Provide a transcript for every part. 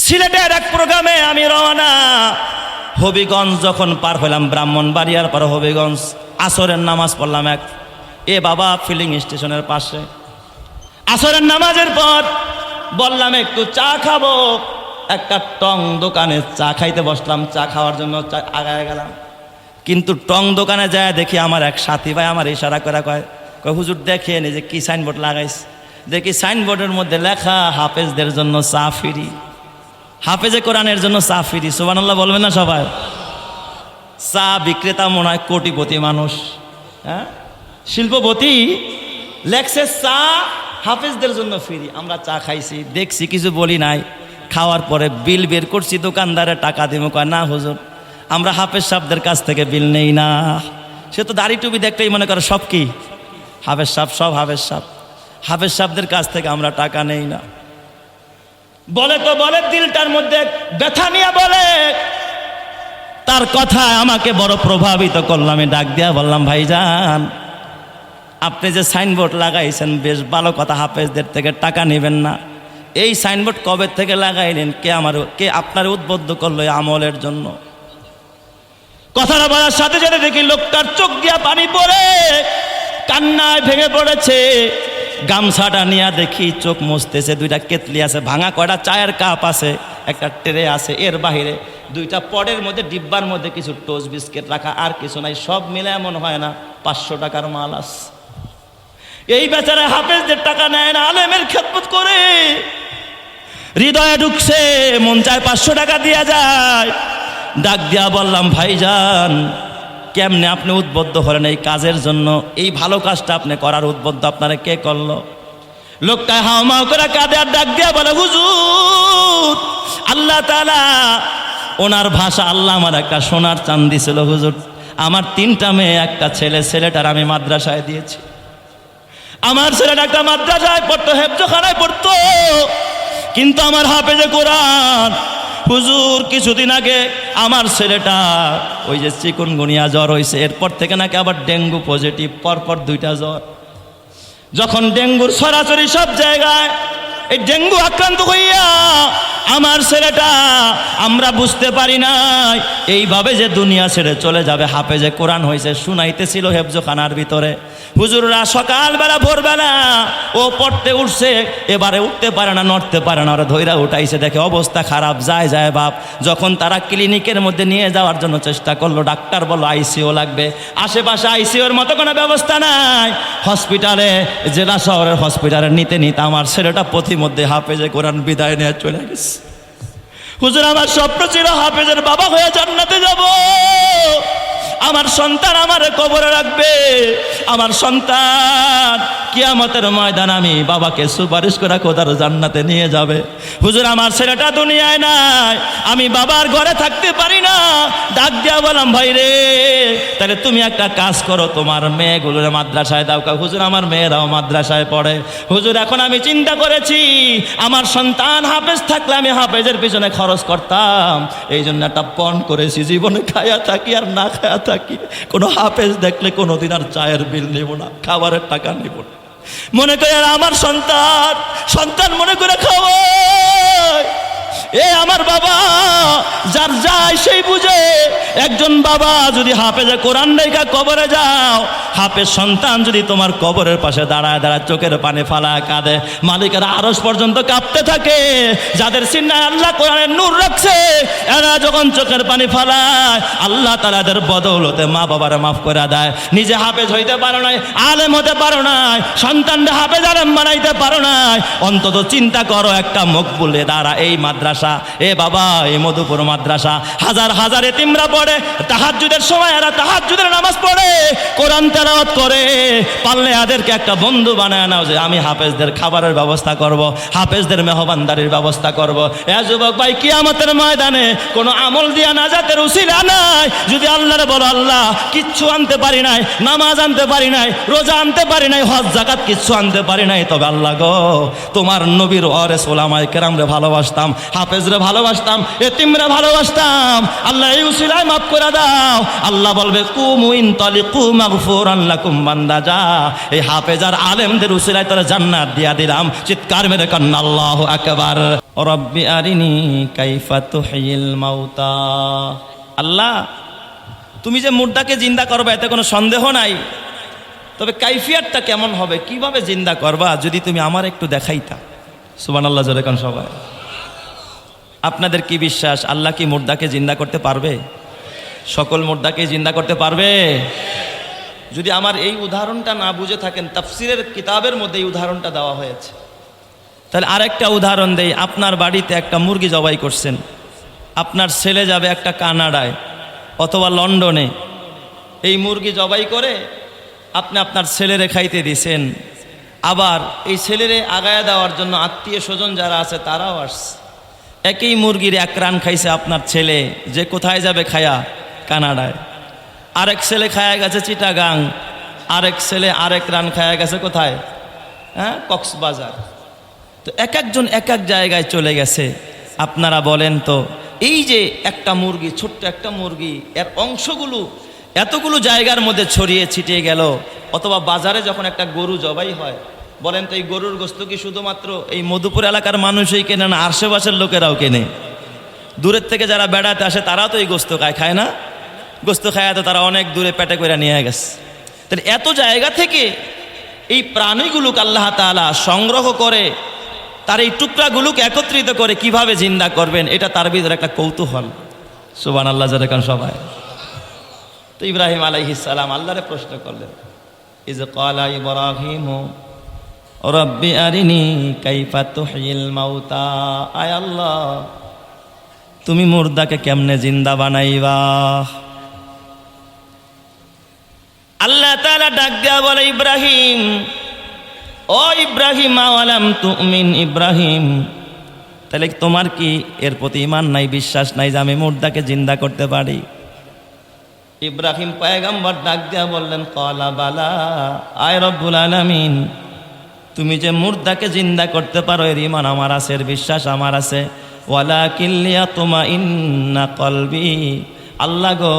সিলেটের এক প্রোগ্রামে আমি রওনা। হবিগঞ্জ যখন পার হইলাম, ব্রাহ্মণবাড়িয়ার পর হবিগঞ্জ, আসরের নামাজ পড়লাম এ বাবা ফিলিং স্টেশনের পাশে। আসরের নামাজের পর বললাম একটু চা খাবো, একটা টং দোকানে চা খাইতে বসলাম। চা খাওয়ার জন্য আগায় গেলাম, কিন্তু টং দোকানে যায় দেখি আমার এক সাথী ভাই আমার ইশারা করে কয় হুজুর দেখেন এই যে কি সাইনবোর্ড লাগাইস। দেখি সাইনবোর্ডের মধ্যে লেখা হাফেজদের জন্য চা ফ্রি, হাফেজে কোরআনের জন্য চা ফ্রি। সুবহানাল্লাহ বলবেন না সবাই? চা বিক্রেতা মনে হয় কোটিপতি মানুষ, হ্যাঁ শিল্পপতি, লেখছে চা হাফেজদের জন্য ফ্রি। আমরা চা খাইছি, দেখছি, কিছু বলি নাই। খাওয়ার পরে বিল বের করছি, দোকানদারে টাকা দিব, কয় না হুজুর আমরা হাফেজ সাহেবদের কাছ থেকে বিল নেই না। সে তো দাড়ি টুপি দেখলেই মনে করে সব কি হাফেজ সাহেব, সব হাফেজ সাহেব। হাফেজ সাহেবদের কাছ থেকে আমরা টাকা নেই না। বলে তো বলে, দিলটার মধ্যে ব্যথা নিয়ে বলে। তার কথায় আমাকে বড় প্রভাবিত করলাম। আমি ডাক দিয়া বললাম, ভাইজান আপনি যে সাইনবোর্ড লাগাইছেন বেশ ভালো কথা, হাফেজদের থেকে টাকা নেবেন না। এই সাইনবোর্ড কবে থেকে লাগাইলেন? কে আপনার উদ্বুদ্ধ করলো এই আমলের জন্য? কথাটা বলার সাথে সাথে দেখি লোকটার চোখ দিয়া পানি পড়ে, কান্নায় ভেঙে পড়েছে। গামছাটা নিয়ে দেখি চোখ মুছতেছে। দুইটা কেতলি আছে, ভাঙা কয়টা চায়ের কাপ আছে, একটা ট্রে আছে, এর বাহিরে দুইটা পটের মধ্যে ডিব্বার মধ্যে কিছু টোস্ট বিস্কিট রাখা, আর কিছু নাই। সব মিলে এমন হয় না 500 টাকার মাল আছে। এই বেচারা হাফেজদের টাকা নেয় না, আলেমের খেদমত করে। হৃদয়ে ঢুকছে, মন চায় 500 টাকা দিয়া যায়। ডাক দিয়া বললাম, ভাইজান কেমনে আপনি উদ্বুদ্ধ হলেন এই কাজের জন্য? এই ভালো কাজটা আপনি করার উদ্বুদ্ধ আপনারা কে করলো? লোকটা হাওমাও করে কাঁদে আর ডাক দিয়া বলে, হুজুর আল্লাহ তাআলা, ওনার ভাষা, আল্লাহ আমার একটা সোনার চাঁদি ছিল হুজুর। আমার 3টা মেয়ে, একটা ছেলে। ছেলেটার আমি মাদ্রাসায় দিয়েছি। আমার ছেলেটা একটা মাদ্রাসায় পড়তো, হেফজখানায় পড়তো, কিন্তু আমার হাফেজে কোরআন। হুজুর কিছুদিন আগে আমার ছেলেটা ওই যে চিকুনগুনিয়া জ্বর হয়েছে, এরপর থেকে নাকি আবার ডেঙ্গু পজিটিভ, পরপর 2টা জ্বর। যখন ডেঙ্গুর সরাসরি সব জায়গায় এই ডেঙ্গু আক্রান্ত হইয়া আমার ছেলেটা, আমরা বুঝতে পারি নাই এইভাবে যে দুনিয়া ছেড়ে চলে যাবে। হাফেজে কোরআন হয়েছে, শুনাইতেছিল হেফজখানার ভিতরে। হুজুররা সকালবেলা ভোরবেলা ও পড়তে উঠছে, এবারে উঠতে পারে না, নড়তে পারে না। ওরা ধৈরা উঠাইছে, দেখে অবস্থা খারাপ। যায় বাপ। যখন তারা ক্লিনিকের মধ্যে নিয়ে যাওয়ার জন্য চেষ্টা করলো, ডাক্তার বলল আইসিইউ লাগবে। আশেপাশে আইসিইউর মতো কোনো ব্যবস্থা নাই। হসপিটালে, জেলা শহরের হসপিটালে নিতে আমার ছেলেটা পথিমধ্যে হাফেজে কোরআন বিদায় নিয়ে চলে গেছে। হুজুর আমার স্বপ্ন ছিল হাফেজের বাবা হয়ে জান্নাতে যাব। আমার সন্তান আমার কবরে রাখবে। আমার সন্তান কিয়ামতের ময়দান আমি বাবাকে সুপারিশ করে খোদার জান্নাতে নিয়ে যাবে। হুজুর আমার ছেলেটা দুনিয়ায় নাই, আমি বাবার ঘরে থাকতে পারি না। ডাক দিয়া বললাম, ভাই রে তাহলে তুমি একটা কাজ করো, তোমার মেয়েগুলোর মাদ্রাসায় দাও। হুজুর আমার মেয়েরাও মাদ্রাসায় পড়ে। হুজুর এখন আমি চিন্তা করেছি আমার সন্তান হাফেজ থাকলে আমি হাফেজের পিছনে খরচ করতাম, এই জন্য একটা পণ করেছি। জীবনে খায়া থাকি আর না খায়া থাকি, কোনো হাফেজ দেখলে কোনোদিন আর চায়ের বিল নেব না, খাবারের টাকা নেব না। মনে করে আমার সন্তান মনে করে খাওয়ায়। এ আমার বাবা যার যায় সেই বুঝে। একজন বাবা যদি হাফেজে কোরআন রেখা কবরে যাও, হাফেজ সন্তান যদি তোমার কবরের পাশে দাঁড়ায় দাঁড়ায় চোখের পানি ফালায় কাঁদে, মালিকের আরশ পর্যন্ত কাঁপতে থাকে। যাদের সিনায় আল্লাহ কোরআনের নূর রাখছে, এরা যখন চোখের পানি ফালায়, আল্লাহ তাআলা এদের বদৌলতে মা বাবারে মাফ করে দেয়। নিজে হাফেজ হইতে পারো নাই, আলেম হতে পারো নাই, সন্তানরা হাফেজ আলেম বানাইতে পারো নাই, অন্তত চিন্তা করো একটা মকবুলে দ্বারা এই মাদ্রাসা, এ বাবা এই মধুপুর মাদ্রাসা হাজার হাজার এতিমরা পড়ে। তাহাজ্জুদের সময় এরা তাহাজ্জুদের নামাজ পড়ে, কোরআন তেলাওয়াত করে। পারলে এদেরকে একটা বন্ধু বানায় নাও যে আমি হাফেজদের খাবারের ব্যবস্থা করব, হাফেজদের মেহমানদারির ব্যবস্থা করব। এ যুবক ভাই, কিয়ামতের ময়দানে কোনো আমল দিয়া নাজাতের উসিলা নাই। যদি আল্লাহরে বলো, আল্লাহ কিচ্ছু আনতে পারি নাই, নামাজ আনতে পারি নাই, রোজা আনতে পারি নাই, হজ যাকাত কিচ্ছু আনতে পারি নাই, তবে আল্লাহ গো তোমার নবীর ওয়ারিস ওলামায়ে কেরামরে ভালোবাসতাম, হাফেজরে ভালোবাসতাম, এতিমরে ভালোবাসতাম। আল্লাহ এই উসিলায় মাফ করে দাও। আল্লাহ বলবে কুমু ইনতালিকু মাগফুরান লাকুম, বান্দা যা, এই হাফেজ আর আলেমদের উসিলায় তোরা জান্নাত দিয়া দিলাম। চিৎকার মেরে কান্না আল্লাহু আকবার। রব্বি আরিনি কাইফা তুহিল মাউতা। আল্লাহ, তুমি যে মুর্দাকে জিন্দা করবা এতে কোনো সন্দেহ নাই, তবে কাইফিয়াতটা কেমন হবে, কিভাবে জিন্দা করবা যদি তুমি আমার একটু দেখাইতা। সুবহানাল্লাহ জোরে কোন সবাই। আপনাদের কি বিশ্বাস আল্লাহ কি মুর্দাকে জিন্দা করতে পারবে? সকল মুর্দাকে জিন্দা করতে পারবে? যদি আমার এই উদাহরণটা না বুঝে থাকেন, তাফসিরের কিতাবের মধ্যে এই উদাহরণটা দেওয়া হয়েছে। তাহলে আরেকটা উদাহরণ দেই। আপনার বাড়িতে একটা মুরগি জবাই করছেন, আপনার ছেলে যাবে একটা কানাডায় অথবা লন্ডনে, এই মুরগি জবাই করে আপনি আপনার ছেলেরে খাইতে দিছেন, আবার এই ছেলেরে আগায়া দেওয়ার জন্য আত্মীয় স্বজন যারা আছে তারাও আসছে। একই মুরগির এক রান খাইছে আপনার ছেলে, যে কোথায় যাবে খায়া? কানাডায়। আরেক ছেলে খায়া গেছে চিটাগাং, আরেক ছেলে আরেক রান খায়া গেছে কোথায়? কক্সবাজার। তো এক একজন এক এক জায়গায় চলে গেছে। আপনারা বলেন তো, এই যে একটা মুরগি, ছোট্ট একটা মুরগি, এর অংশগুলো এতগুলো জায়গার মধ্যে ছড়িয়ে ছিটিয়ে গেল, অথবা বাজারে যখন একটা গরু জবাই হয়, বলেন তো এই গরুর গোস্ত কি শুধুমাত্র এই মধুপুর এলাকার মানুষই কেনে না আশেপাশের লোকেরাও কেনে? দূরের থেকে যারা বেড়াতে আসে তারাও তো এই গোস্ত খায় না? গোস্ত খায় তো তারা অনেক দূরে পেটে করে নিয়ে গেছে। তাহলে এত জায়গা থেকে এই প্রাণীগুলোকে আল্লাহ তাআলা সংগ্রহ করে তার এই টুকরাগুলোকে একত্রিত করে কিভাবে জিন্দা করবেন, এটা তার ভিতরে একটা কৌতূহল। সুবহানাল্লাহ যেরকম সবাই। তো ইব্রাহিম আলাইহিস সালাম আল্লাহরে প্রশ্ন করলেন, ইজ ক্বালা ইব্রাহিমু রব্বি আরিনি কাইফা তুহিল মাউতা। আয় আল্লাহ, তুমি মুর্দাকে কেমনে জিন্দা বানাইবা? আল্লাহ তাআলা ডাক দিয়া বলে, ইব্রাহিম, ও ইব্রাহিম, আওয়ালাম তুমিন, ইব্রাহিম, তাহলে তোমার কি এর প্রতি ঈমান নাই, বিশ্বাস নাই যে আমি মুর্দাকে জিন্দা করতে পারি? ইব্রাহিম পয়গম্বর ডাক দিয়া বললেন, ক্বালা বালা, আয় রব্বুল আলামিন, তুমি যে মুর্দাকে জিন্দা করতে পারো এর ঈমান আমার আছে, এর বিশ্বাস আমার আছে। ওয়ালাকিন লিয়াতমাইন্না কলবি, আল্লাহ গো,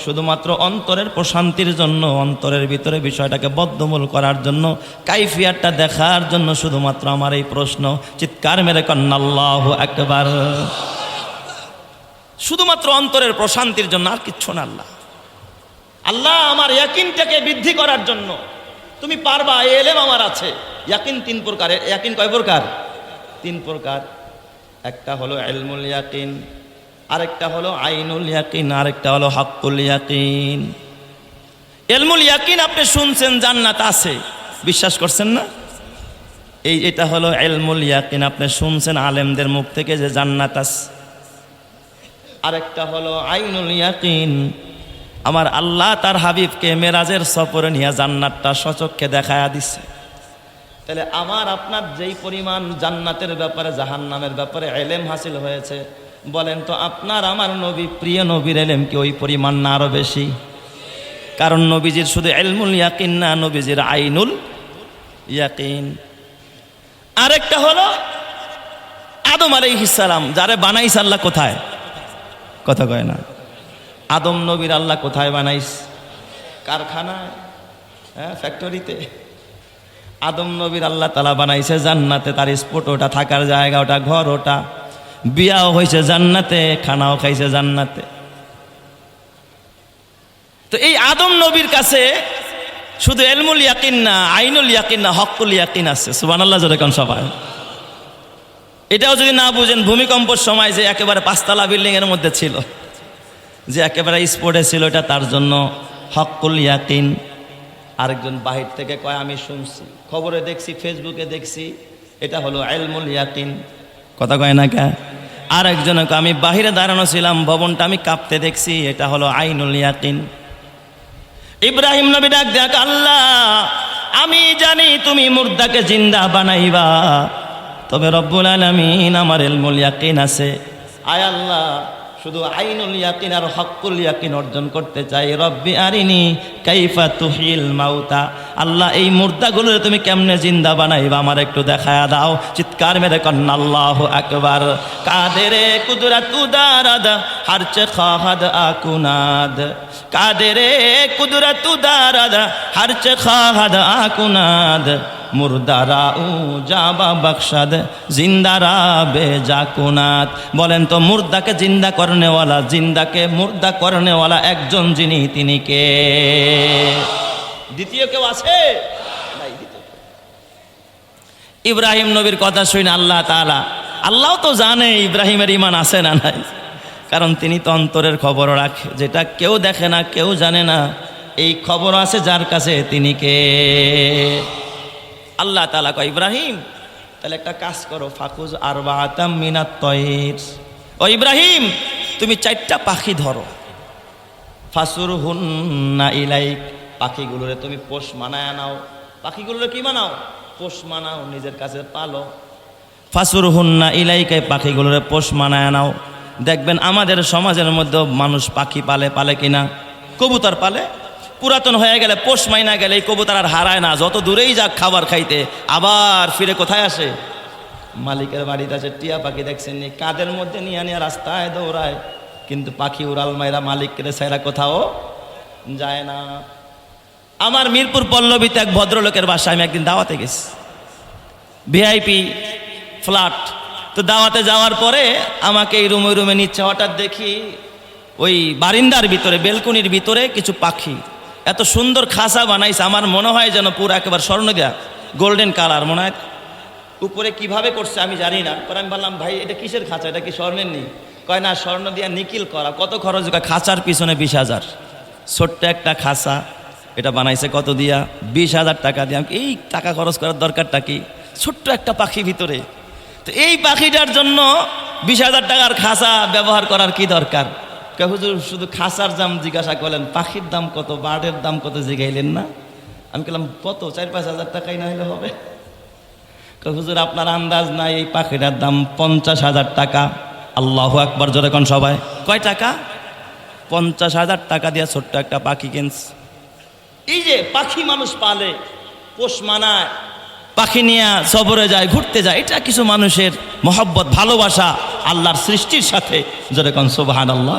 শুধুমাত্র অন্তরের প্রশান্তির জন্য, অন্তরের ভিতরে বিষয়টাকে বদ্ধমূল করার জন্য, কাইফিয়াতটা দেখার জন্য শুধুমাত্র আমার এই প্রশ্ন। চিৎকার মেরে কন্না আল্লাহু আকবার। শুধুমাত্র অন্তরের প্রশান্তির জন্য, আর কিচ্ছু না। আল্লাহ আল্লাহ আমার ইয়াকিনটাকে বৃদ্ধি করার জন্য, তুমি পারবা, এই এলেম আমার আছে। ইয়াকিন তিন প্রকার। ইয়াকিন কয় প্রকার? তিন প্রকার। একটা হলো ইলমুল ইয়াকিন, আরেকটা হলো আইনুল ইয়াকিন, আরেকটা হলো হাক্কুল ইয়াকিন। ইলমুল ইয়াকিন আপনি শুনছেন জান্নাত আছে, বিশ্বাস করছেন না? এটা হলো ইলমুল ইয়াকিন, আপনি শুনছেন আলেমদের মুখ থেকে যে জান্নাত আছে। আরেকটা হলো আইনুল ইয়াকিন, আমার আল্লাহ তার হাবিবকে মেরাজের সফরে নিয়ে জান্নাতটা সচক্ষে দেখায়া দিছে। তাহলে আমার আপনার যেই পরিমাণ জান্নাতের ব্যাপারে, জাহান্নামের ব্যাপারে ইলম হাসিল হয়েছে, বলেন তো আপনার আমার নবী, প্রিয় নবীর ইলম কি ওই পরিমাণ না আরো বেশি? কারণ নবীজির শুধু ইলমুল ইয়াকিন না, নবীজির আইনুল ইয়াকিন। আরেকটা হলো আদম আলাইহিস সালাম, যারে বানাইছে আল্লাহ কোথায়? কথা কয় না। আদম নবীর আল্লাহ কোথায় বানাইস? কারখানায়, ফ্যাক্টরিতে। আদম নবীর আল্লাহ তাআলা বানাইছে জান্নাতে, তার স্পট ওটা, থাকার জায়গা ওটা, ঘর ওটা, বিয়াও হয়েছে জান্নাতে, খানাও খাইছে জান্নাতে। তো এই আদম নবীর কাছে শুধু ইলমুল ইয়াকিন না, আইনুল ইয়াকিন না, হক্কুল ইয়াকিন আছে। সুবহানাল্লাহ যেরকম সবাই। এটাও যদি না বুঝেন, ভূমিকম্পের সময় যে একেবারে পাঁচতলা বিল্ডিং এর মধ্যে ছিল, যে একেবারে স্পটে ছিল, এটা তার জন্য হক্কুল ইয়াকিন। আরেকজন বাহির থেকে কয় আমি শুনছি, খবরে দেখছি, ফেসবুকে দেখছি, এটা হলো ইলমুল ইয়াকিন। কথা কয় না কে? আরেকজন কয় আমি বাহিরে দাঁড়ানো ছিলাম, ভবনটা আমি কাঁপতে দেখছি, এটা হলো আইনুল ইয়াকিন। ইব্রাহিম নবী ডাক দেখ, আল্লাহ আমি জানি তুমি মুর্দাকে জিন্দা বানাইবা, তবে রব্বুল আলামিন আমার ইলমুল ইয়াকিন আছে। আয় আল্লাহ, শুধু আইনুল ইয়াকিন আর হক্কুল ইয়াকিন অর্জন করতে চাই। রব্বি আরিনি কাইফা তুহিল মাউতা, আল্লাহ এই মুর্দাগুলো তুমি কেমনে জিন্দা বানাইবা আমার একটু দেখায়া দাও। চিৎকার মেরে কন্না আল্লাহু আকবার। কাদেরে কুদরত উদারাদ হারচে খাহাদ আকুনাদ, কাদেরে কুদরত উদারাদ হারচে খাহাদ আকুনাদ, মুর্দারা ও জাবা বখশাদ জিন্দারা বেজাকুনাত। বলেন তো মুর্দাকে জিন্দা করনেওয়ালা, জিন্দাকে মুর্দা করনেওয়ালা একজন যিনি, তিনি কে? দ্বিতীয় কেউ আছে? ইব্রাহিম নবীর কথা শুনে আল্লাহ তো জানে ইব্রাহিমের ঈমান আছে না নাই, কারণ তিনি তো অন্তরের খবর রাখে, যেটা কেউ দেখে না, কেউ জানে না, এই খবর আছে যার কাছে, তিনি কে? আল্লাহ তাআলা কয়, ইব্রাহিম তাহলে একটা কাজ করো, ফাকুজ আরবাআতাম মিনাত তয়র। ও ইব্রাহিম, তুমি 4টা পাখি ধরো, ফাসুরহুন্না ইলাইক, পাখিগুলোরে তুমি পোষ মানায় নাও। পাখিগুলোরে কি বানাও? পোষ মানাও, নিজের কাছে পালো। ফাসুরহুন্না ইলাইকা, পাখিগুলোরে পোষ মানায় নাও। দেখবেন আমাদের সমাজের মধ্যে মানুষ পাখি পালে কিনা? কবুতর পালে। পুরাতন হয়ে গেলে, পোষ মাইনা গেলে এই কবুতর আর হারায় না, যত দূরেই যাক খাবার খাইতে, আবার ফিরে কোথায় আসে? মালিকের বাড়িতে আছে। টিয়া পাখি দেখছেন নি? কাদের মধ্যে নিয়ে নিয়ে রাস্তায় দৌড়ায়, কিন্তু পাখি উড়াল মাইরা মালিককে ছাইরা কোথাও যায় না। আমার মিরপুর পল্লবীতে এক ভদ্রলোকের বাসায় আমি একদিন দাওয়াতে গেছি, ভিআইপি ফ্ল্যাট। তো দাওয়াতে যাওয়ার পরে আমাকে এই রুমে নিচ্ছে, হঠাৎ দেখি ওই বারিন্দার ভিতরে, বেলকনির ভিতরে কিছু পাখি এত সুন্দর খাঁচা বানাইছে, আমার মনে হয় যেন পুরো একেবারে স্বর্ণ দেয়া, গোল্ডেন কালার মনে হয়। উপরে কিভাবে করছে আমি জানি না। পরে আমি বললাম, ভাই এটা কিসের খাঁচা, এটা কি স্বর্ণের নেই? কয় না, স্বর্ণ দিয়া নিকিল করা। কত খরচ? খাঁচার পিছনে 20,000। ছোট্ট একটা খাঁচা, এটা বানাইছে কত দিয়া? 20,000 টাকা দিয়া। এই টাকা খরচ করার দরকারটা কি? ছোট্ট একটা পাখি ভিতরে। তো এই পাখিটার জন্য 20,000 টাকার খাঁচা ব্যবহার করার কি দরকার? হুজুর শুধু খাঁচার দাম জিজ্ঞাসা করলেন, পাখির দাম কত, বার্ডের দাম কত জিগাইলেন না? আমি বললাম কত? 4-5 হাজার টাকাই না হলে হবে? হুজুর আপনার আন্দাজ নাই, এই পাখিটার দাম 50,000 টাকা। আল্লাহু আকবার, জোরে কোন সবাই। কয় টাকা? 50,000 টাকা দিয়া ছোট্ট একটা পাখি কিনছে। এই যে পাখি মানুষ পালে, পোষ মানায়, পাখি নিয়ে সফরে যায়, ঘুরতে যায়, এটা কিছু মানুষের মহব্বত, ভালোবাসা আল্লাহর সৃষ্টির সাথে। জোরে কোন সুবহানাল্লাহ।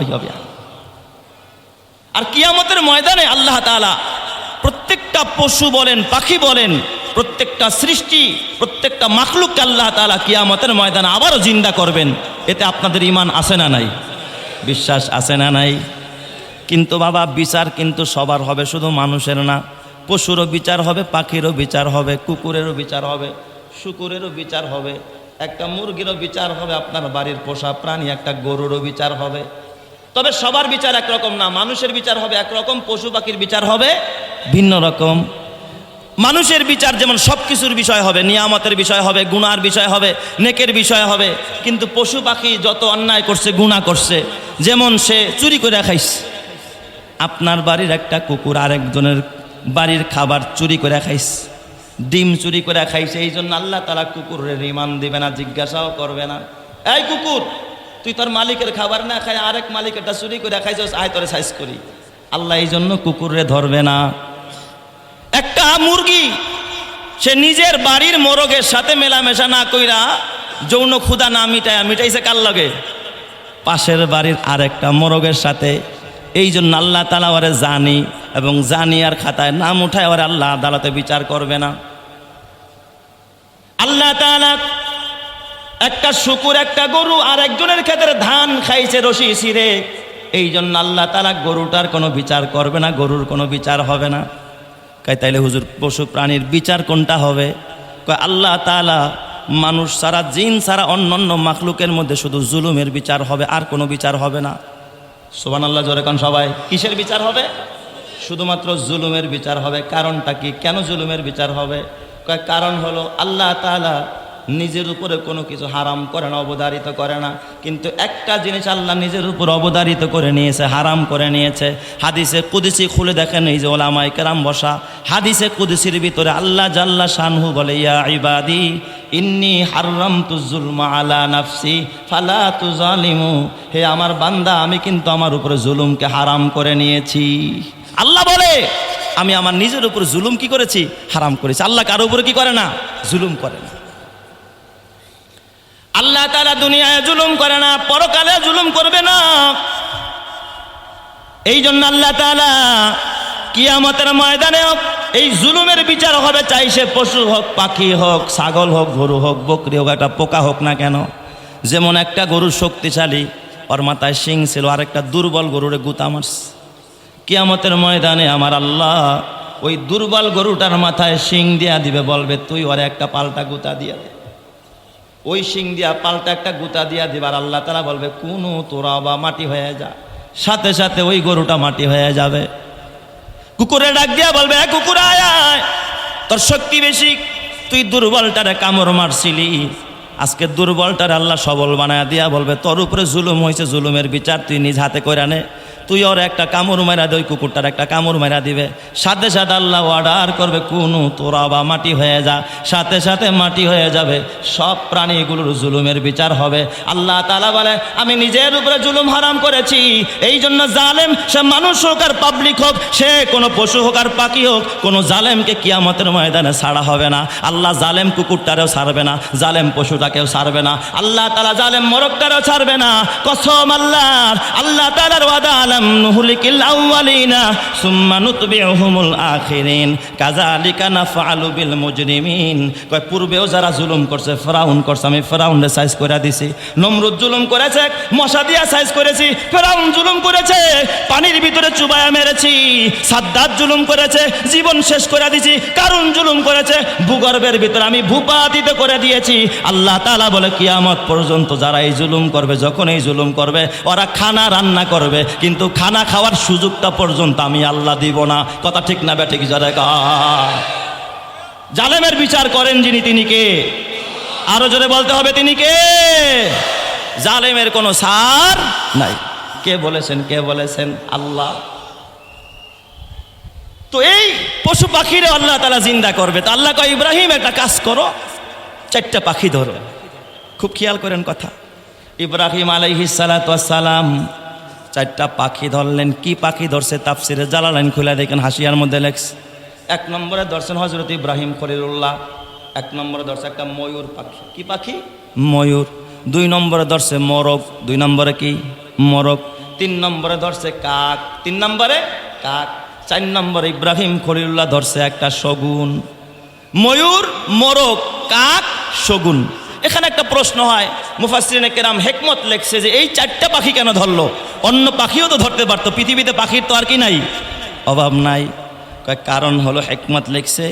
আর কিয়ামতের ময়দানে আল্লাহ তাআলা প্রত্যেকটা পশু বলেন, পাখি বলেন, প্রত্যেকটা সৃষ্টি, প্রত্যেকটা মাখলুককে আল্লাহ তাআলা কিয়ামতের ময়দানে আবারও জিন্দা করবেন। এতে আপনাদের ঈমান আছে না নাই? বিশ্বাস আছে না নাই? কিন্তু বাবা, বিচার কিন্তু সবার হবে, শুধু মানুষের না। পশুরও বিচার হবে, পাখিরও বিচার হবে, কুকুরেরও বিচার হবে, শুকুরেরও বিচার হবে, একটা মুরগিরও বিচার হবে, আপনার বাড়ির পোষা প্রাণী একটা গরুরও বিচার হবে। তবে সবার বিচার একরকম না। মানুষের বিচার হবে একরকম, পশু পাখির বিচার হবে ভিন্ন রকম। মানুষের বিচার যেমন সব কিছুর বিষয় হবে, নিয়ামতের বিষয় হবে, গুনার বিষয় হবে, নেকের বিষয় হবে। কিন্তু পশু পাখি যত অন্যায় করছে, গুনাহ করছে, যেমন সে চুরি করে খাইছে, আপনার বাড়ির একটা কুকুর আরেকজনের বাড়ির খাবার চুরি করে খাইছে, ডিম চুরি করে খাইছে, এই জন্য আল্লাহ তাআলা কুকুরের রিমান্ড দিবে না, জিজ্ঞাসাও করবে না। এই কুকুর, তুই তোর মালিকের খাবার না খাই আরেক মালিকেরটা চুরি করে খাইছিস, আয় তোরে সাইজ করি। আল্লাহ এই জন্য কুকুরে ধরবে না। একটা মুরগি সে নিজের বাড়ির মোরগের সাথে মেলামেশা না কইরা, যৌন ক্ষুধা না মিটাইছে কার লগে? পাশের বাড়ির আরেকটা মোরগের সাথে। এই জন্য আল্লাহ তাআলা ওরে জানি এবং জানিয়ার খাতায় নাম উঠায় ওরে আল্লাহ আদালতে বিচার করবে না। আল্লাহ তাআলা একটা শুকুর, একটা গরু আর একজনের ক্ষেত্রে ধান খাইছে রশি ছিঁড়ে, এই জন্য আল্লাহ তাআলা গরুটার কোনো বিচার করবে না, গরুর কোনো বিচার হবে না। কয় তাইলে হুজুর পশু প্রাণীর বিচার কোনটা হবে? কয় আল্লাহ তাআলা মানুষ ছাড়া, জিন ছাড়া অন্যান্য মাখলুকের মধ্যে শুধু জুলুমের বিচার হবে, আর কোনো বিচার হবে না। সুবহানাল্লাহ, জোরে কোন সবাই। কিসের বিচার হবে? শুধুমাত্র জুলুমের বিচার হবে। কারণটা কি? কেন জুলুমের বিচার হবে? কয় কারণ হলো আল্লাহ তাআলা নিজের উপরে কোনো কিছু হারাম করে না, অবধারিত করে না, কিন্তু একটা জিনিস আল্লাহ নিজের উপর অবধারিত করে নিয়েছে, হারাম করে নিয়েছে। হাদিসে কুদসি খুলে দেখেন, এই যে ওলামায়ে কেরাম বসা, হাদিসে কুদসির ভিতরে আল্লাহ জাল্লা শানহু বলে, ইয়া ইবাদি ইন্নী হাররামতু যুলমা আলা নাফসি ফালা তুজালিমু, হে আমার বান্দা, আমি কিন্তু আমার উপরে জুলুমকে হারাম করে নিয়েছি। আল্লাহ বলে আমি আমার নিজের উপর জুলুম কি করেছি? হারাম করেছি। আল্লাহ কারো উপরে কি করে না? জুলুম করে না। আল্লাহ তাআলা দুনিয়ায় জুলুম করে না, পরকালে জুলুম করবে না। এই জন্য আল্লাহ তাআলা কিয়ামতের ময়দানে এই জুলুমের বিচার হবে, চাই সে পশু হোক, পাখি হোক, ছাগল হোক, গরু হোক, বকরি হোক, একটা পোকা হোক না কেন। যেমন একটা গরু শক্তিশালী, ওর মাথায় শিং ছিল, আর একটা দুর্বল গরুরে গুতা মারছে। কিয়ামতের ময়দানে আমার আল্লাহ ওই দুর্বল গরুটার মাথায় শিং দিয়া দিবে, বলবে তুই ওরে একটা পাল্টা গুতা দিয়া দে। ওই শিং দিয়া পাল্টা একটা গুতা দিয়া দিবার আল্লাহ তাআলা বলবে কুনু তোরা বা মাটি হয়ে যা, সাথে সাথে ওই গরুটা মাটি হয়ে যাবে। কুকুরে ডাক দিয়া বলবে কুকুর আয় আয়, তোর শক্তি বেশি, তুই দুর্বলটারে কামড় মারছিলি, আজকে দুর্বলটারে আল্লাহ সবল বানায় দিয়া বলবে তোর উপরে জুলুম হয়েছে, জুলুমের বিচার তুই নিজ হাতে কইরা নে। তুই ওর একটা কামড় মারা দে, ওই কুকুরটার একটা কামড় মারা দিবে, সাথে সাথে আল্লাহ অর্ডার করবে কুনু তোরা বা মাটি হয়ে যা, সাথে সাথে মাটি হয়ে যাবে। সব প্রাণীগুলোর জুলুমের বিচার হবে। আল্লাহ তাআলা বলে আমি নিজের উপরে জুলুম হারাম করেছি, এই জন্য জালেম সে মানুষ হোক আর পাবলিক হোক, সে কোনো পশু হোক আর পাখি হোক, কোনো জালেমকে কিয়ামতের ময়দানে ছাড়া হবে না। আল্লাহ জালেম কুকুরটারেও ছাড়বে না, জালেম পশুটাকেও ছাড়বে না, আল্লাহ তাআলা জালেম মোরগটারেও ছাড়বে না। কসম আল্লাহর, আল্লাহ তাআলার ওয়াদা আলাম নুহলিকিল আউয়ালিনা সুম্মা নুতবিউহুমুল আখিরিন কাযালিকা নাফআলু বিল মুজরিমিন। কয় পূর্বেও যারা জুলুম করছে, ফেরাউন করছে, আমি ফেরাউনরে সাইজ করে দিছি। নমরুদ জুলুম করেছে, মশা দিয়া সাইজ করেছি। ফেরাউন জুলুম করেছে, পানির ভিতরে চুবায়া মেরেছি। সাদ্দাত জুলুম করেছে, জীবন শেষ করে দিছি। কারুন জুলুম করেছে, ভূগর্ভের ভিতরে আমি ভূপাতিত করে দিয়েছি। আল্লাহ তাআলা বলে কিয়ামত পর্যন্ত যারা এই জুলুম করবে, যখন এই জুলুম করবে, ওরা খানা রান্না করবে, কিন্তু খানা খাওয়ার সুযোগটা পর্যন্ত আমি আল্লাহ দিব না। কথা ঠিক না বেঠিক? যারা জালেমের বিচার করেন যিনি, তিনি কে? আরো জোরে বলতে হবে, তিনি কে? জালেমের কোনো সার নাই। কে বলেছেন? কে বলেছেন? আল্লাহ। তো এই পশু পাখিরে আল্লাহ তাআলা জিন্দা করবে। তো আল্লাহ কয় ইব্রাহিম একটা কাজ করো, 4টা পাখি ধরো। খুব খেয়াল করেন কথা। ইব্রাহিম আলাইহিস সালাতু ওয়াস সালাম 4টা পাখি ধরলেন। কি পাখি ধরছে? তাফসিরে জালালাইন খুলে দেখেন, হাসিয়ার মধ্যে লেখছে। 1 নম্বরে ধরছেন হযরত ইব্রাহিম খলিলুল্লাহ। 1 নম্বরে ধরছে একটা ময়ূর পাখি। কি পাখি? ময়ূর। 2 নম্বরে ধরছে মোরগ। 2 নম্বরে কি? মোরগ। 3 নম্বরে ধরছে কাক। 3 নম্বরে কাক। 4 নম্বরে ইব্রাহিম খলিলুল্লাহ ধরছে একটা শগুন। ময়ূর, মোরগ, কাক, শগুন। এখানে একটা প্রশ্ন হয়, মুফাসসিরিনে কেরাম হিকমত লেখছে যে এই 4টা পাখি কেন ধরলো? অন্য পাখিও তো ধরতে পারতো, পৃথিবীতে পাখির তো আর কি নাই, অভাব নাই। কারণ হলো, হিকমত লেখছে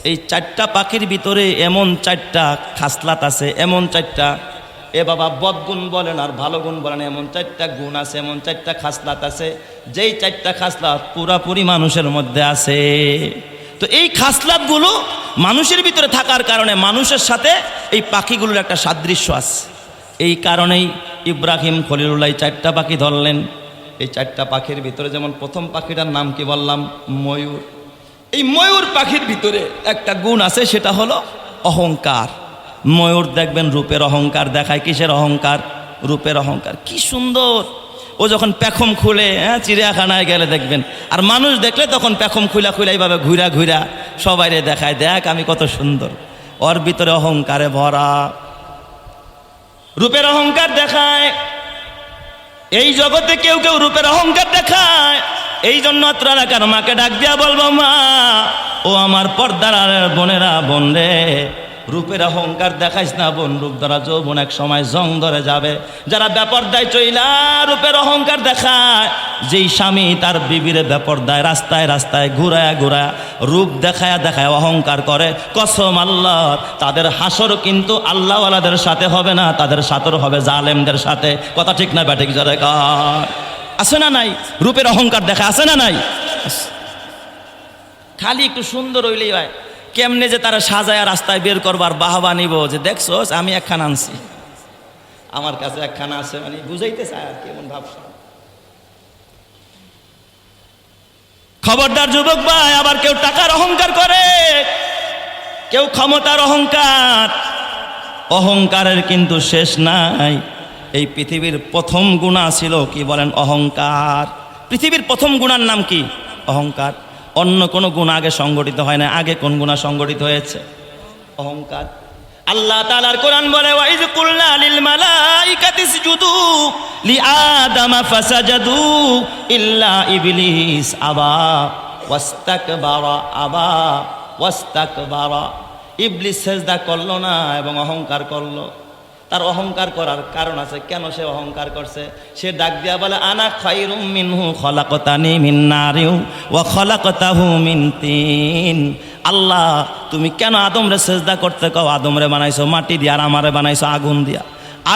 এই 4টা পাখির ভিতরে এমন 4টা খাসলাত আছে, এমন 4টা, এ বাবা বদগুণ বলেন আর ভালো গুণ বলেন, এমন 4টা গুণ আছে, এমন 4টা খাসলাত আছে, যেই 4টা খাসলাত পুরাপুরি মানুষের মধ্যে আছে। তো এই খাসলাতগুলো মানুষের ভিতরে থাকার কারণে মানুষের সাথে এই পাখিগুলোর একটা সাদৃশ্য আছে। এই কারণেই ইব্রাহিম খলিলুল্লাহ 4টা পাখি ধরলেন। এই 4টা পাখির ভিতরে যেমন প্রথম পাখিটার নাম কি বললাম? ময়ূর। এই ময়ূর পাখির ভিতরে একটা গুণ আছে, সেটা হলো অহংকার। ময়ূর দেখবেন রূপের অহংকার দেখায়। কিসের অহংকার? রূপের অহংকার। কি সুন্দর! ও যখন পেখম খুলে, চিড়িয়াখানায় গেলে দেখবেন, আর মানুষ দেখলে তখন পেখম খুলা এইভাবে ঘুরা ঘুরা সবাইরে দেখায়, দেখ আমি কত সুন্দর। ওর ভিতরে অহংকারে ভরা, রূপের অহংকার দেখায়। এই জগতে কেউ কেউ রূপের অহংকার দেখায়। এই জন্য অত্র এলাকার মাকে ডাক দিয়া বলবো, মা ও আমার পর্দার বোনেরা, বোন রে, রূপের অহংকার দেখাইস না বোন। রূপ ধরা যৌবন এক সময় জং ধরে যাবে। যারা বেপরদায় চইলা রূপের অহংকার দেখায়, যেই স্বামী তার বিবিরে বেপরদায় রাস্তায় রাস্তায় ঘুরায়া ঘুরায়া রূপ দেখায়া দেখায় অহংকার করে, কসম আল্লাহ, তাদের হাসর কিন্তু আল্লাহওয়ালাদের সাথে হবে না, তাদের সাথর হবে জালেমদের সাথে। কথা ঠিক না ব্যাটিক? যারা আছে না নাই? রূপের অহংকার দেখা আছে না নাই? খালি একটু সুন্দর হইলেই হয়। কেমনে যে তারা সাজায়া রাস্তায় বের করবার, বাহবা নিব যে দেখছোস আমি একখানা আনছি, আমার কাছে একখানা আছে, মানে বুঝাইতে চায় আর কেমন ভাবছা। খবরদার যুবক ভাই, আবার কেউ টাকার অহংকার করে, কেউ ক্ষমতার অহংকার। অহংকারের কিন্তু শেষ নাই। এই পৃথিবীর প্রথম গুণা ছিল কি বলেন? অহংকার। পৃথিবীর প্রথম গুণার নাম কি? অহংকার। অন্য কোনো গুণ আগে সংগঠিত হয় না। আগে কোন গুণা সংগঠিত হয়েছে? অহংকার। আল্লাহ তাআলার কোরআন বলে, ওয়াইজ কুলনা লিল মালাইকাতি ইসজুদু লিআদামা ফাসাজাদু ইল্লা ইবলিস আবা। ওয়াস্তাকবারা আবা ওয়াস্তাকবারা। ইবলিস সেজদা করলো না এবং অহংকার করলো। তার অহংকার করার কারণ আছে। কেন সে অহংকার করছে? সে ডাক দিয়া বলে আনা খায়রুম মিনহু খলাকতানি মিন নারিন ওয়া খলাকতাহু মিন তিন। আল্লাহ তুমি কেন আদমরে সেজদা করতে কও? আদমরে বানাইছো মাটি দিয়ে আর আমারে বানাইছো আগুন দিয়া।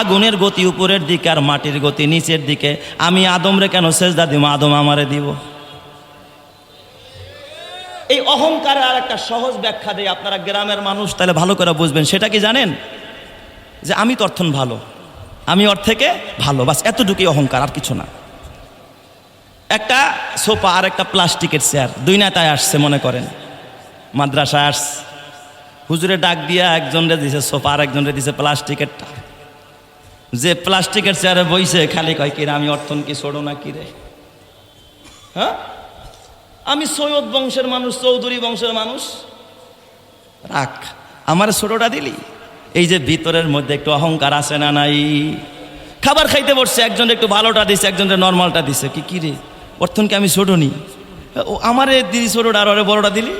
আগুনের গতি উপরের দিকে আর মাটির গতি নিচের দিকে। আমি আদমরে কেন সেজদা দিব? আদম আমারে দিব। এই অহংকারের আর একটা সহজ ব্যাখ্যা দেয়, আপনারা গ্রামের মানুষ তাহলে ভালো করে বুঝবেন। সেটা কি জানেন? যে আমি তো অর্থন ভালো, আমি ওর থেকে ভালো, বাস এতটুকুই অহংকার, আর কিছু না। একটা সোফা আর একটা প্লাস্টিকের চেয়ার, দুই নেতায় আসছে মনে করেন, মাদ্রাসায় আসছে, হুজুরে ডাক দিয়া একজনরে দিছে সোফা আর একজনরে দিছে প্লাস্টিকেরটা। যে প্লাস্টিকের চেয়ারে বইছে খালি কয় কিরে আমি অর্থন কি ছোড়ো না কিরে? হ্যাঁ, আমি সৈয়দ বংশের মানুষ, চৌধুরী বংশের মানুষ, রাখ আমার ছোটটা দিলি। এই যে ভিতরের মধ্যে একটু অহংকার আছে না নাই? খাবার খাইতে বসছে, একজন একটু ভালোটা দিছে, একজনকে নর্মালটা দিছে। কি রে অর্থনকে আমি ছোট নি, ও আমারে দিদি ছোটটা আর ওরে বড়টা দিলি।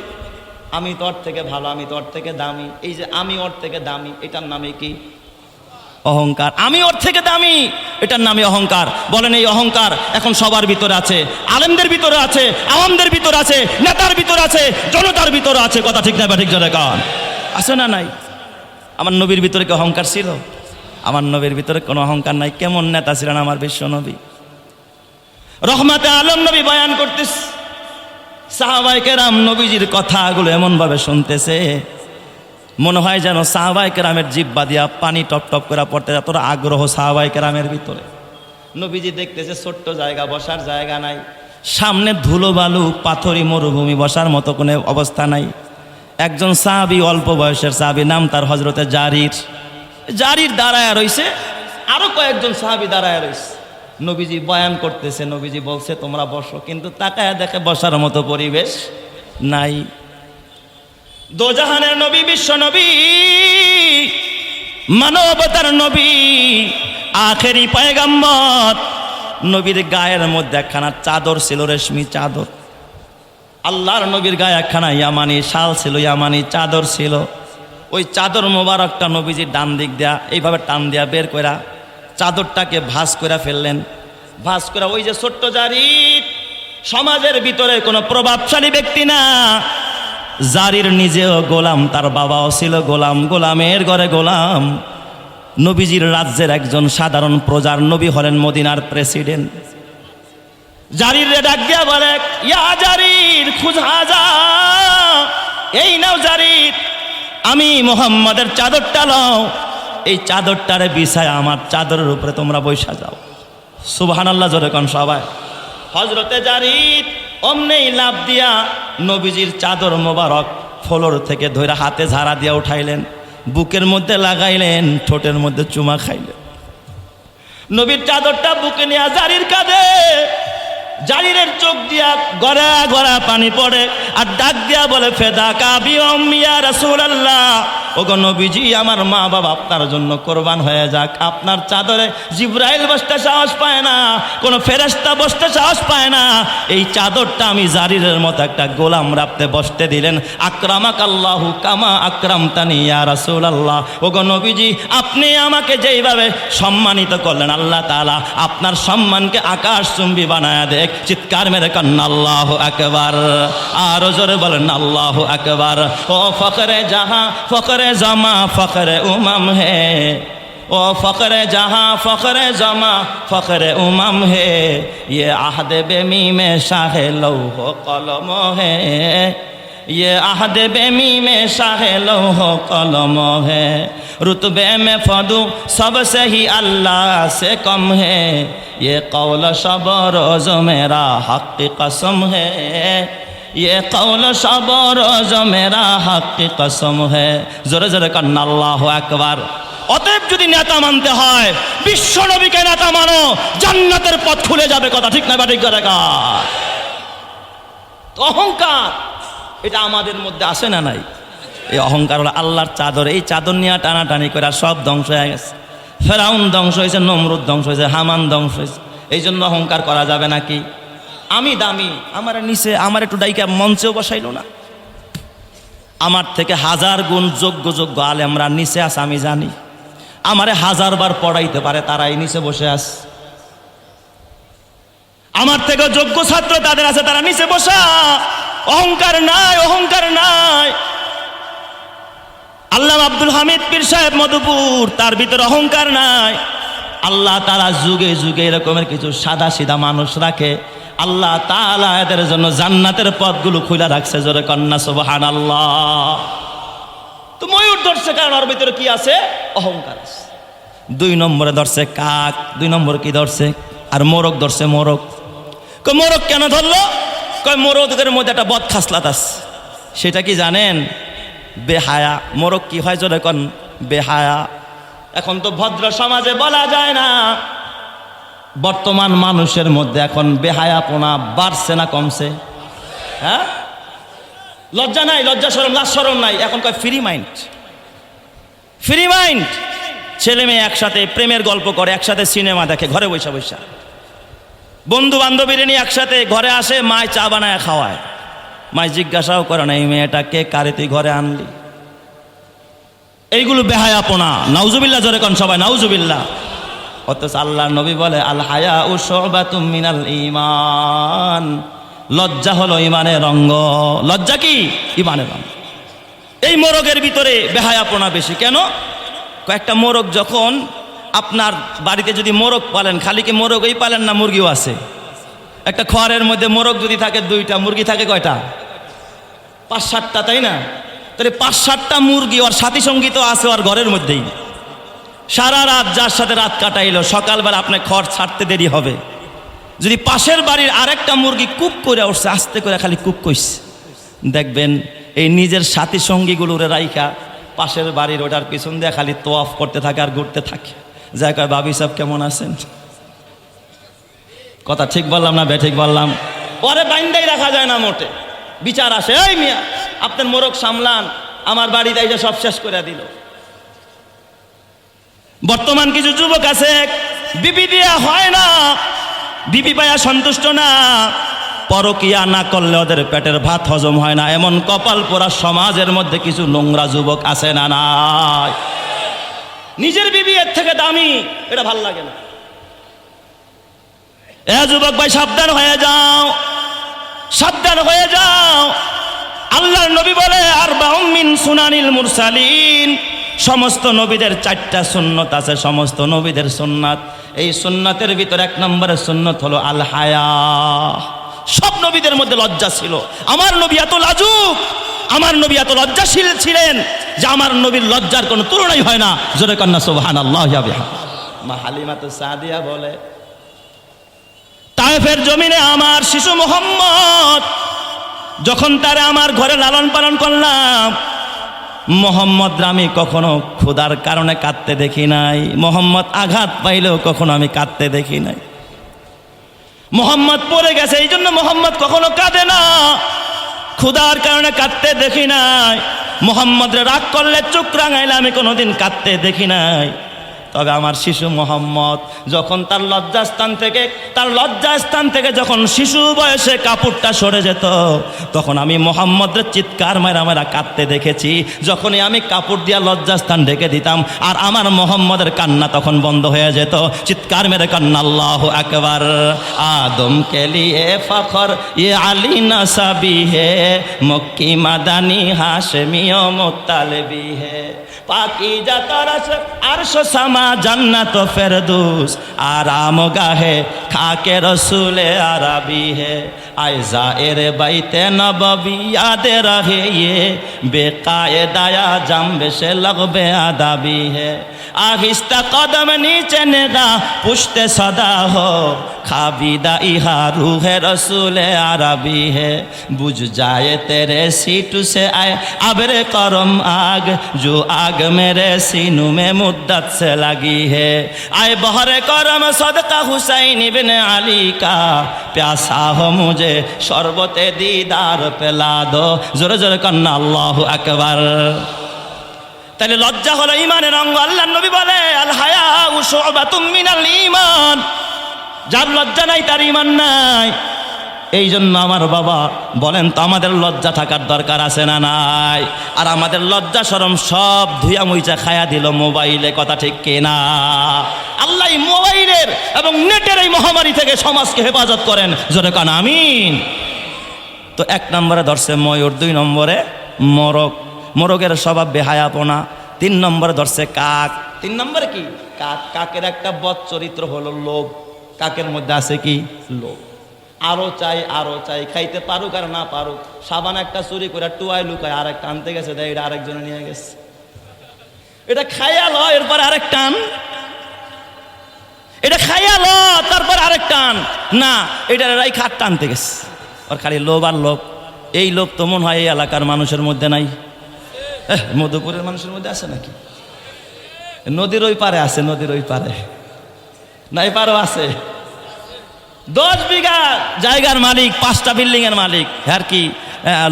আমি তোর থেকে ভালো, আমি তোর থেকে দামি। এই যে আমি ওর থেকে দামি, এটার নামে কি? অহংকার। আমি ওর থেকে দামি, এটার নামে অহংকার। বলেন এই অহংকার এখন সবার ভিতরে আছে, আলেমদের ভিতরে আছে, আওয়ামদের ভিতরে আছে, নেতার ভিতরে আছে, জনতার ভিতরে আছে। কথা ঠিক না বা ঠিক জোরে কান আছে না নাই? আমার নবীর ভিতরে কি অহংকার ছিল? আমার নবীর ভিতরে কোনো অহংকার নাই। কেমন নেতা ছিলেন আমার বিশ্ব নবী, রহমাতে আলম নবী বয়ান করতেছে, সাহাবায়ে কেরাম নবীজির কথাগুলো এমনভাবে শুনতেছে মনে হয় যেন সাহাবায়ে কেরামের জিহ্বা দিয়া পানি টপ টপ করে পড়তে, এতটা আগ্রহ সাহাবায়ে কেরামের ভিতরে। নবীজি দেখতেছে ছোট্ট জায়গা, বসার জায়গা নাই, সামনে ধুলো বালু পাথরি মরুভূমি, বসার মতো কোনো অবস্থা নাই। একজন সাহাবী, অল্প বয়সের সাহাবী, নাম তার হযরতে জারির দাঁড়ায় রইছে, আরো কয়েকজন সাহাবী দাঁড়ায় রইছে। নবীজি বয়ান করতেছে, নবীজি বলছে তোমরা বসো, কিন্তু তাকায় দেখে বসার মতো পরিবেশ নাই। দোজাহানের নবী, বিশ্ব নবী, মানবতার নবী, আখেরি পয়গম্বর, নবীর গায়ের মধ্যে একখানা চাদর ছিল, রেশমি চাদর। আল্লাহর নবীর গায়ে একখানা ইয়ামানি শাল ছিল, ইয়ামানি চাদর ছিল। ওই চাদর মোবারকটা নবীজি ডান দিক দেয়া এইভাবে টান দিয়া বের করা চাদরটাকে ভাঁজ করে ফেললেন। ভাঁজ করে ওই যে ছোট্ট জারির, সমাজের ভিতরে কোনো প্রভাবশালী ব্যক্তি না, জারির নিজেও গোলাম, তার বাবাও ছিল গোলাম, গোলামের ঘরে গোলাম। নবীজির রাজ্যের একজন সাধারণ প্রজার, নবী হলেন মদিনার প্রেসিডেন্ট। জারির ডাক দিয়া বলে ইয়া জারির খুজহাজা, এই নাও জারির, আমি মুহাম্মাদের চাদরটা লও, এই চাদরটারে বিছায় আমার চাদরের উপরে তোমরা বৈশা যাও। সুবহানাল্লাহ জোরে কোন সবাই। হযরতে জারির অমনেই লাভ দিয়া নবীজির চাদর মোবারক ফ্লোর থেকে ধইরা হাতে ঝাড়া দিয়া উঠাইলেন, বুকের মধ্যে লাগাইলেন, ঠোঁটের মধ্যে চুমা খাইলেন। নবীর চাদরটা বুকে নিয়ে জারির কাঁধে, জারিরের চোখ দিয়া গড়া গড়া পানি পড়ে, আর ডাক দিয়া বলে ফেদা কাবি ইয়া রাসূলুল্লাহ, ওগো নবীজি আমার মা বাবা আপনার জন্য কোরবান হয়ে যাক। আপনার চাদরে জিবরাইল বসতে সাহস পায় না, কোনো ফেরেশতা বসতে সাহস পায় না, এই চাদরটা আমি জারিরের মতো একটা গোলাম রাখতে বসতে দিলেন। আকরামাকাল্লাহু কামা আকরামতানি ইয়া রাসূলুল্লাহ, ওগো নবীজি আপনি আমাকে যেইভাবে সম্মানিত করলেন, আল্লাহ তাআলা আপনার সম্মানকে আকাশচুম্বী বানায়া দেখ। চিৎকার মেরে কান্না আল্লাহু আকবার, আরো জোরে বলেন আল্লাহু আকবার। ও ফখরে জাহাঁ ফখরে জামা ফখরে উমাম হে, ও ফখরে জাহাঁ ফখরে জামা ফখরে উমাম হে, ये आहद बेमी में शाहे लौह कलम है, ये आहद बेमी में शाहे लौह कलम है, रुतबे में फदू सबसे ही अल्लाह से कम है, ये कौल शब रोज मेरा हक की कसम है, ये कौल शब रोज मेरा हक की कसम है। जोरे जोरे कन्ना अल्लाहु আকবার। অতএব যদি নেতা মানতে হয়, বিশ্ব নবীকে নেতা মানো, জান্নাতের পথ খুলে যাবে। কথা ঠিক না বা ঠিক করে? অহংকার এটা আমাদের মধ্যে আসে না নাই? এই অহংকার হলো আল্লাহর চাদর, এই চাদর নিয়ে টানাটানি করে সব ধ্বংস হয়ে গেছে। ফেরাউন ধ্বংস হয়েছে, নমরুদ ধ্বংস হয়েছে, হামান ধ্বংস হয়েছে। এই জন্য অহংকার করা যাবে নাকি? আমি দামি, আমার নিচে আমার একটু ডাইকা মঞ্চেও বসাইলো না। আমার থেকে 1000 গুণ যোগ্য যোগ্য আলেমরা নিচে আছে, আমি জানি। আমারে 1000 বার পড়াইতে পারে, তারাই নিচে বসে আছে। আমার থেকে যোগ্য ছাত্র তাদের আছে, তারা নিচে বসা। অহংকার নাই, অহংকার নাই। আল্লামা আব্দুল হামিদ পীর সাহেব মধুপুর, তার ভিতরে অহংকার নাই। আল্লাহ তাআলা যুগে যুগে এরকমের কিছু সাদা সিধা মানুষ রাখে। আল্লাহ তাআলা এদের জন্য জান্নাতের পথগুলো খুলে রাখছে। জোরে কন্যা সুবহানাল্লাহ। তো ময়ূর ধরছে কারণ ওর ভিতরে কি আছে? অহংকার আছে। 2 নম্বরে ধরছে কাক। 2 নম্বর কি ধরছে? আর মোরগ ধরছে, মোরগ। কই মোরগ কেন ধরলো? কই মোরগের মধ্যে একটা বদ খাসলাত আছে। সেটা কি জানেন? বেহায়া। মোরগ কি হয় জোরে কন? বেহায়া। এখন তো ভদ্র সমাজে বলা যায় না। বর্তমান মানুষের মধ্যে এখন বেহায়াপনা বাড়ছে না কমছে? হ্যাঁ, লজ্জা নাই, লজ্জা শরম, লাজ শরম নাই। এখন কয় ফ্রি মাইন্ড, ফ্রি মাইন্ড। ছেলে মেয়ে একসাথে প্রেমের গল্প করে, একসাথে সিনেমা দেখে ঘরে বৈশা বৈশা। বন্ধু বান্ধবীরা নিয়ে একসাথে ঘরে আসে, মায় চা বানায় খাওয়ায়। মায় জিজ্ঞাসাও করে না এই মেয়েটাকে কারে তুই ঘরে আনলি। এইগুলো বেহায়াপনা। নাউজুবিল্লাহ জোরে কোন সবাই নাউজুবিল্লাহ। অথচ আল্লাহর নবী বলে আল হায়াউ শুবাতুম মিনাল ঈমান। লজ্জা হলো ঈমানের অঙ্গ। লজ্জা কি? ঈমানের অঙ্গ। এই মোরগের ভিতরে বেহায়াপনা বেশি। কেন? কয়েকটা মোরগ যখন আপনার বাড়িতে যদি মোরগ পালেন, খালি কি মোরগই পালেন না মুরগিও আছে? একটা খড়ের মধ্যে মোরগ যদি থাকে 2টা, মুরগি থাকে কয়টা? 5-7টা, তাই না? তাহলে 5-7টা মুরগি ওর সাথী সঙ্গী তো আছে ওর ঘরের মধ্যেই। সারা রাত যার সাথে রাত কাটাইলো, সকালবেলা আপনার খড় ছাড়তে দেরি হবে। যদি পাশের বাড়ির আরেকটা মুরগি কুক করে উঠছে, আস্তে করে খালি কুক কইছে, দেখবেন এই নিজের সাথী সঙ্গীগুলোরে রাইখা পাশের বাড়ির ওটার পিছন দিয়ে খালি তোয়াফ করতে থাকে আর ঘুরতে থাকে। যা কয় বাবি সাহেব কেমন আছেন? কথা ঠিক বললাম না ঠিক বললাম? পরে বাইন্দাই রাখা যায় না মোটে। বিচার আসে, এই মিয়া আপনার মোরগ সামলান, আমার বাড়িতে এসে সব শেষ করে দিল। বর্তমান কিছু যুবক আছে, বিবি দিয়া হয় না, বিবি পায়া সন্তুষ্ট না, পরকিয়া না করলে ওদের পেটের ভাত হজম হয় না। এমন কপাল পোড়া সমাজের মধ্যে কিছু নোংরা যুবক আছে না নাই? নিজের বিবি এর থেকে দামি, এটা ভাল লাগে না। এ যুবক ভাই সাবধান হয়ে যাও, সাবধান হয়ে যাও। আল্লাহর নবী বলে আরবাউম মিন সুনানিল মুরসালিন। সমস্ত নবীদের 4টা সুন্নত আছে, সমস্ত নবীদের সুন্নাত। এই সুন্নাতের ভিতরে 1 নম্বরের সুন্নত হলো আল হায়া। সব নবীদের মধ্যে লজ্জা ছিল। আমার নবী এত লাজুক, আমার নবী এত লজ্জাশীল ছিলেন যে আমার নবীর লজ্জার কোনো তুলনাই হয় না। জোরে কন্যা সুবহানাল্লাহ। মা হালিমাতু সাদিয়া বলে তায়েফের জমিনে আমার শিশু মোহাম্মদ যখন তারে আমার ঘরে লালন পালন করলাম, মোহাম্মদ আমি কখনো ক্ষুধার কারণে কাঁদতে দেখি নাই। মোহাম্মদ আঘাত পাইলেও কখনো আমি কাঁদতে দেখি নাই। মোহাম্মদ পড়ে গেছে এই জন্য মোহাম্মদ কখনো কাঁদে না, ক্ষুধার কারণে কাঁদতে দেখি নাই। মোহাম্মদরে রাগ করলে চোখ রাঙাইলে আমি কোনোদিন কাঁদতে দেখি নাই। তবে আমার শিশু মোহাম্মদ যখন তার লজ্জাস্থান থেকে যখন শিশু বয়সে কাপড়টা সরে যেত, তখন আমি মোহাম্মদের চিৎকার মারা কাঁদতে দেখেছি। যখনই আমি কাপড় দিয়া লজ্জাস্থান ঢেকে দিতাম আর আমার মোহাম্মদের কান্না তখন বন্ধ হয়ে যেত। চিৎকার মেরে কান্না আল্লাহু আকবার। আদম কে লিয়ে ফখর ইয়ে আলী নসাবি হে, মক্কি মাদানি হাশমি ও মুত্তালিবি হে, পাকিজা তরস আরশ সামা জান্নাত ফেরদৌস, আরাম গাহে খাকে রসুলে আরবি হে, আয়জা এর বাইতে নববী याद रहे ये बेकायदाया जम्बे से लगबे आदाबी है, आहिस्ता कदम नीचे नेगा पुश्ते सदा हो, खाबिदा इहा रूह रसूले अरबी है, बुझ जाए तेरे सीटू से आए अबरे करम आग, जो आग मेरे सीनू में मुद्दत से लगी है, आए बहरे करम सदका हुसैन इब्न अली का, प्यासा हो मुझे शरबते दीदार पिला दो। जोरे जोरे कन्ना अल्लाहु আকবার। তাহলে লজ্জা হলো ঈমানের অঙ্গ। আল্লাহর নবী বলে আল হায়াউ শুবাতুম মিনাল ঈমান। যার লজ্জা নাই তার ঈমান নাই। এই জন্য আমার বাবা বলেন তো, আমাদের লজ্জা থাকার দরকার আছে না নাই? আর আমাদের লজ্জা শরম সব ধুইয়া মুইচা খায়া দিল মোবাইলে, কথা ঠিক কিনা? আল্লাহ মোবাইলের এবং নেটের এই মহামারী থেকে সমাজকে হেফাজত করেন, জোরে কান আমিন। তো 1 নম্বরে ধরছে ময়ূর, 2 নম্বরে মোরগ, মোরগের স্বভাব বেহায়াপনা। 3 নম্বরে ধরছে কাক। 3 নম্বরে কি? কাক। কাকের একটা বদ চরিত্র হলো লোভ। কাকের মধ্যে আছে কি? লোভ। আরো চাই, আরো চাই, খাইতে পারুক আর না পারুক। সাবান একটা চুরি করে টুয়াই লুকায়, আরেকটা আনতে গেছে, দেয় এটা আরেকজনে নিয়ে গেছে, এটা খাইয়াল, এরপর আরেক টান, এটা খাইয়াল, তারপর আরেক টান, না এটা রাই খাট টানতে গেছে। আর খালি লোভ আর লোভ। এই লোভ তো মনে হয় এই এলাকার মানুষের মধ্যে নাই। মধুপুরের মানুষের মধ্যে আছে নাকি? নদীর ওই পারে আছে, নদীর ওই পারে, নাই পারও আছে। 10 বিঘা জায়গার মালিক, 5টা বিল্ডিং এর মালিক, আর কি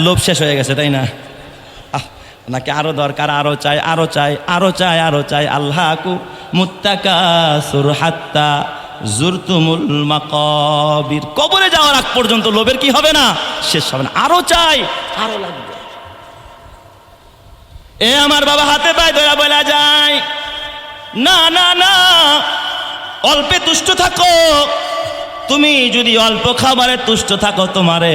লোভ শেষ হয়ে গেছে, তাই না? নাকি আরো দরকার, আরো চাই, আরো চাই, আরো চাই, আরো চাই। আল্লাহু মুত্তাকাসুর হাত্তা জুরতুমুল মাকাবির, কবরে যাওয়ার আগ পর্যন্ত লোভের কি হবে না? শেষ হবে না। আরো চাই, আরো লাগবে। এ আমার বাবা হাতে পায়ে ধরা বলা যায়, না না না, অল্পে তুষ্ট থাকো। তুমি যদি অল্প খাবারে তুষ্ট থাকো, তোমারে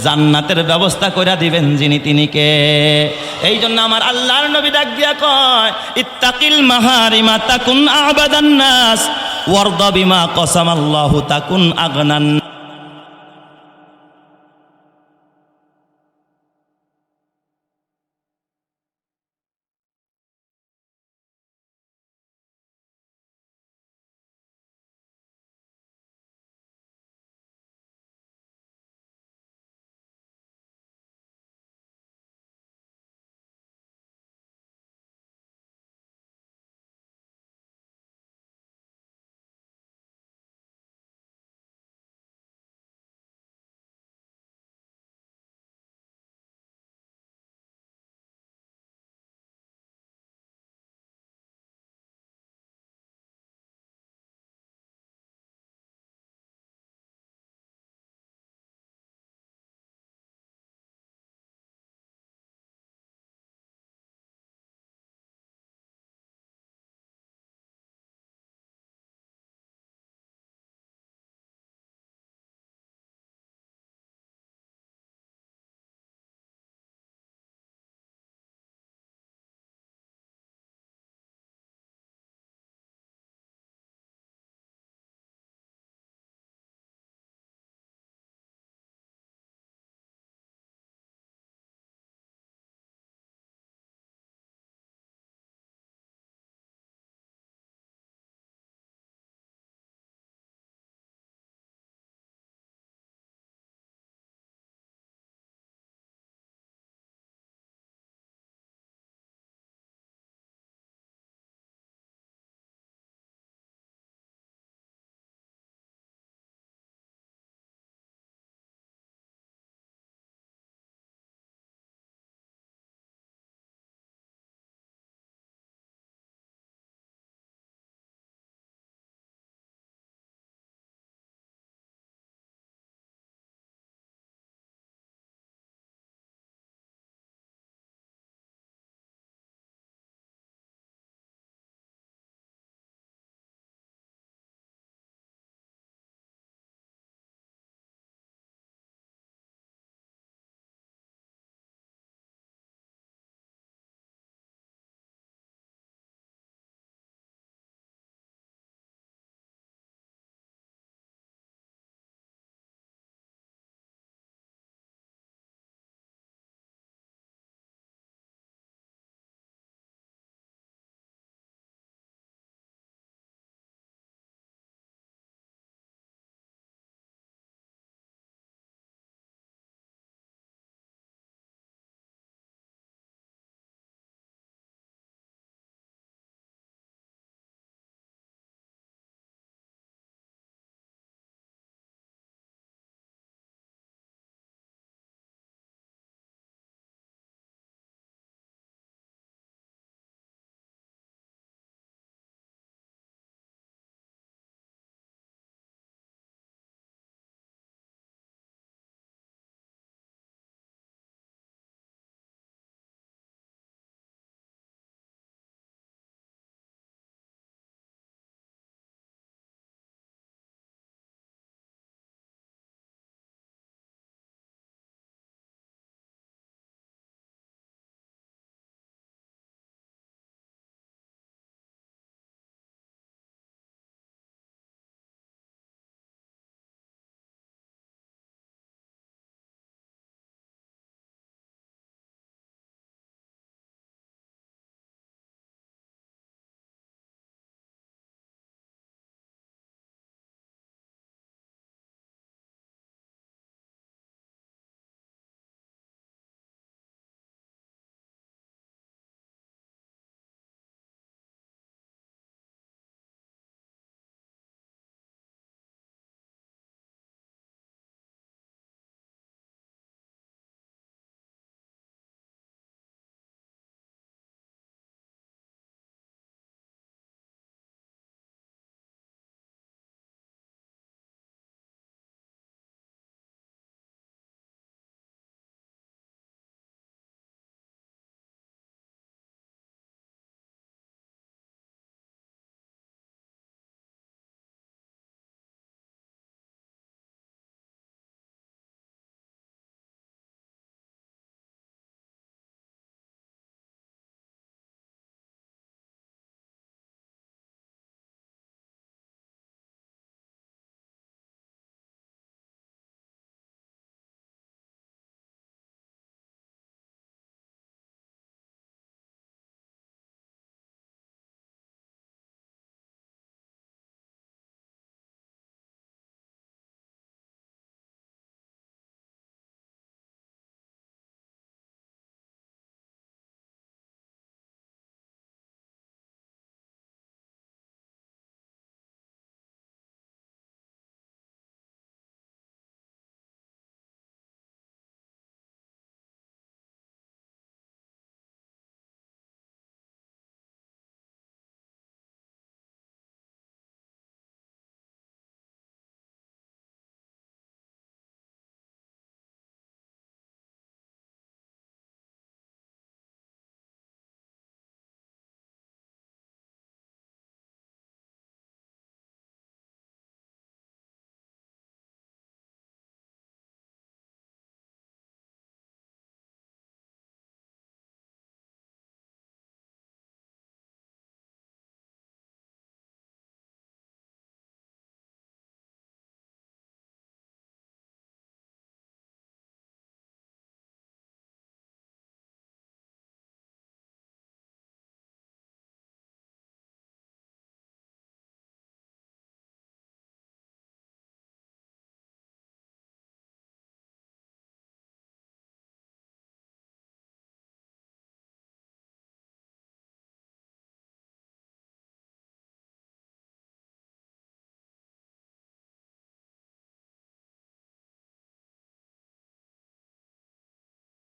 জান্নাতের ব্যবস্থা করে দিবেন যিনি, তিনি কে? এই জন্য আমার আল্লাহর নবী ডাক দিয়া কয়, ইত্তাকিল মাহারিমা তাকুন আবাদান নাস ওয়ারদা বিমা কসামাল্লাহু তাকুন আগনান।